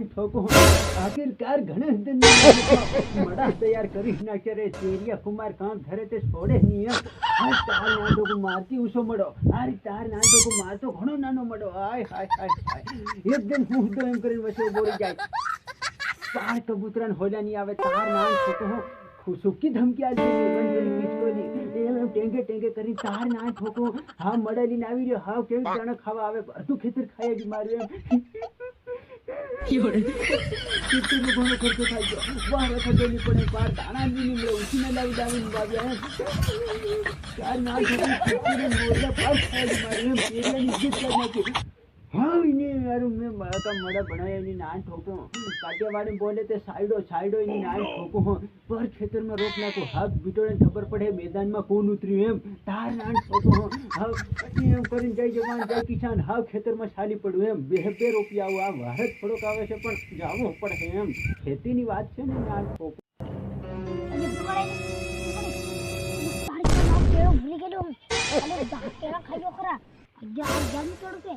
ठोको आखिरकार घणे दिन मड़ा तैयार करी नाखे रे चेरिया कुमार काम धरे ते छोड़े नहीं है तार नाटो को मारती उसो मड़ो अरे तार नाटो को मारतो घणो नानो मड़ो हाय हाय हाय हाय एकदम मुंह दो एम કરીને વસે બોરી જાય તાર કબૂતરાન હોલા ની આવે તાર નાન ठोको सुखी धमकी आली બંજરી કિચકોલી એમ ટેંગે ટેંગે કરી તાર નાન ठोको હા મડેલી આવી રહ્યો હા કેવી જાણે ખાવા આવે અડધું ખેતર ખાઈ દી માર્યો એમ कितने घणो खर्चो થાય ગયો બહાર ખગેલી પડે બાર દાણા ની નીમળે ઉઠીને લાવી દાવી બાવ્યા ચાર ના કિતને મોરલા પાસ ખાઈ મારી એમ પેરિયાની ઇજ્જત કરી નાખી હા ઇને યાર મે મારા મડા બનાયા ની નાન ठोको કાટિયાવાડી બોલે તે સાઈડો ની નાન ठोको પર ખેતર में रोक नाखो हाथ बिटोड़े खबर पड़े मैदान में कौन उतर्યું એમ તાર નાન ठोको હા એમ કરીને જય જવાન જય કિસાન હા ખેતર में છાલી પડ્યું એમ બે રૂપિયા આ ભારત થોડોક આવે છે પણ જાવો પડે એમ ખેતીની વાત છે ને નાન ठोको ભૂલી ગયો અને કેળા ખાયો ખરા 11 કેળું કે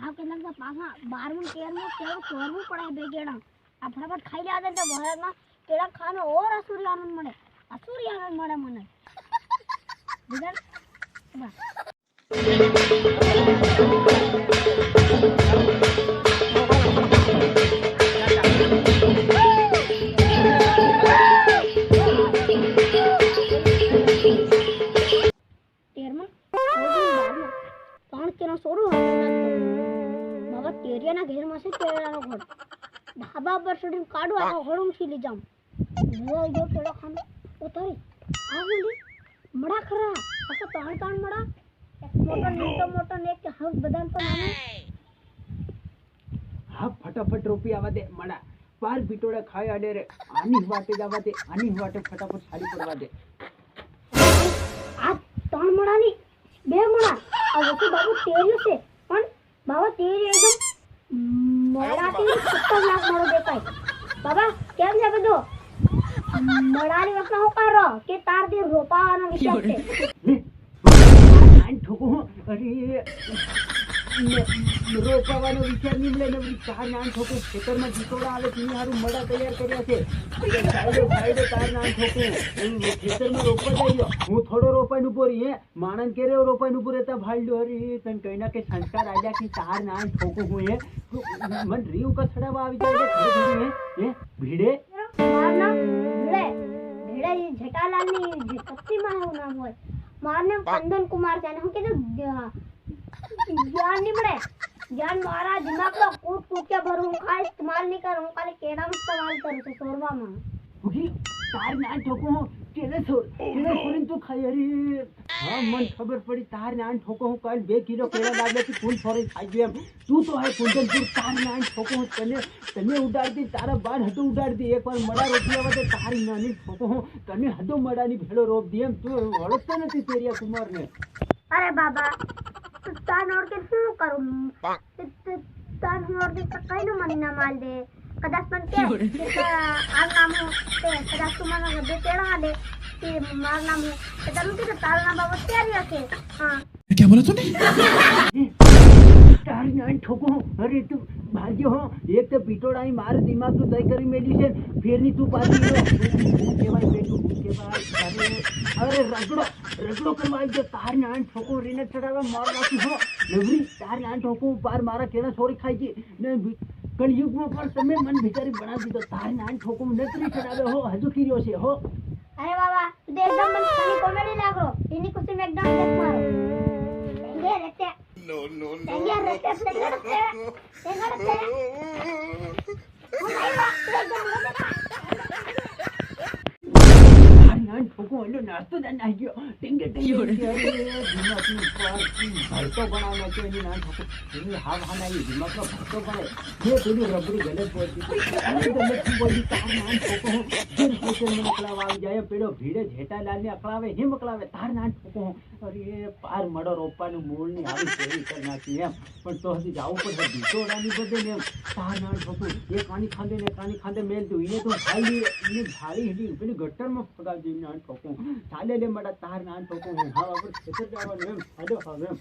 આ કે લગતા પાછા 12મું 13મું કેળું છોડવું પડે બે કેળા આ ફટાફટ ખાઈ લેવા દે તો ભારતમાં કેળા ખાનો ઓર અસુરી આનંદ મળે મને બિગર બસ તેરિયાના ઘેરમાં છે કેળાનો ઘર ધાબા પર ચડીને કાઢો આખો ઘડું છીલી જામ જો કેળા ખાનો ઉતારી આ બોલી મડા ખરા આખા તાણ મડા એક મોટો ને એક હાઉસ બદામ તો નાનો હા ફટાફટ રૂપિયા આવા દે મડા પાર બીટોડા ખાઈ આડે રે આની વાટે જવા દે આની વાટે ફટાફટ છાડી પડવા દે આ ત્રણ મડાની બે મડા આ વચ્ચે બાબુ તેરિયો છે પણ બાબા તેરિયો એકદમ મડાથી 70 લાખ મળો દેખાય બાબા કેમ છે બધો મડાની વસ્તુ હું કરો કે તાર દે રોપાવાનો વિચાર છે નાન ठोको અરે રોપાવાનો વિચાર નીમલે ને તાર નાન ठोको ખેતરમાં જીતોડા આવે તેની હારું મડા તૈયાર કર્યા છે સાઈડે તાર નાન ठोको ખેતરમાં રોપવા જઈયો હું થોડો રોપાઈને ઉભો રહી હે માણન કેરે રોપાઈને ઉભો રહેતા ભાઈલો અરે તને કઈના કે સંસ્કાર આલ્યા કે તાર નાન ठोको હું હે મન રીવ કથડાવા આવી જાય હે ભીડે મારના ભીડે જેઠાલાલની જે કચ્ચીમાં એવું નામ હોય મારું નામ કંદન કુમાર છે અને હું કીધું જ્ઞાન નહીં મળે જ્ઞાન મારા દિમાગનો કૂટ કે ભરું હું ખાલી ઇસ્તેમાલ નહીં કરું હું ખાલી કેળામાં ઇસ્તેમાલ કરું છું સોરવામાં તાર નાન ठोको કેલે છોરીને તું ખાઈ અરે હા મને ખબર પડી તાર નાન ठोको હું કાલ 2 કિલો કેળા લાવ્યા કુલ છોરી ખાઈ ગયો એમ તું તો હે કુંદનપુર તાર નાન ठोको તને ઉડાડતી તારા બાર હટો ઉડાડતી એકવાર મડા રોટી આવે તો તારી નાની ठोको તને હદો મડાની ભેળો રોપ દી એમ તું ઓળખતો નથી તેરિયા કુમારને અરે બાબા તાન ઓર કે શું કરું તાન ઓર કે કઈનો મને ના માલ દે કદાચ પણ કે આ નામ તે કદાચ તું મને બે કેળા દે તે માર નામ તે તને કે તાર નામ બાબા ત્યારે હશે હા क्या बोला तूने તાર નાન ठोको અરે તું ભાગ્યો હો એક તો પીટોડાઈ માર દિમાગ નું દઈ કરી મેલી છે ફેરની તું પાછી કેવાય બેટું કેવાય અરે રગડો કરવા આવી ગયો તાર નાન ठोको રીને ચડાવવા માર નાખી હો લવરી તાર નાન ठोको પાર મારા કેળા છોરી ખાઈ ગઈ ને કળયુગમાં પણ તમે મન ભિખારી બનાવી દીધો તાર નાન ठोको નકરી ચડાવે હો હજુ કીર્યો છે હો અરે બાબા તું એકદમ મને ફની કોમેડી લાગો એની ખુશી में एकदम देख मारो ये रहते नो ये रहते નાન ठोको ઓલો નાસ્તો દન આવી ગયો ટીંગે ટીંગે દિમાગનું ભરતો બનાવવાનો છે એની નાન ठोको એની હાવ હાનાઈ દિમાગનો ભરતો બને જે થોડી રબડી ગલત બોલી તાર નાન ठोको જે ખેતર में અકળાવા આવી જાય પેલો ભીડે જેઠાલાલને અકળાવે હિમ અકળાવે તાર નાન ठोको અરે પાર મડો રોપવાનું મૂળની આવી કેવી કરી નાખી એમ પણ તો હજી જાવું પડે ભીટોડાની બધે ને એમ તાર નાન ठोको એ કાની ખાંદે મેલ તું એને તું ભાઈ એને ભારી હિડી પેલી ગટરમાં ફગાવી નાન ठोको ચાલે લે મડા તાર નાન ठोको હું હા બાપર ખેતર જવાનું એમ હાલો હવે એમ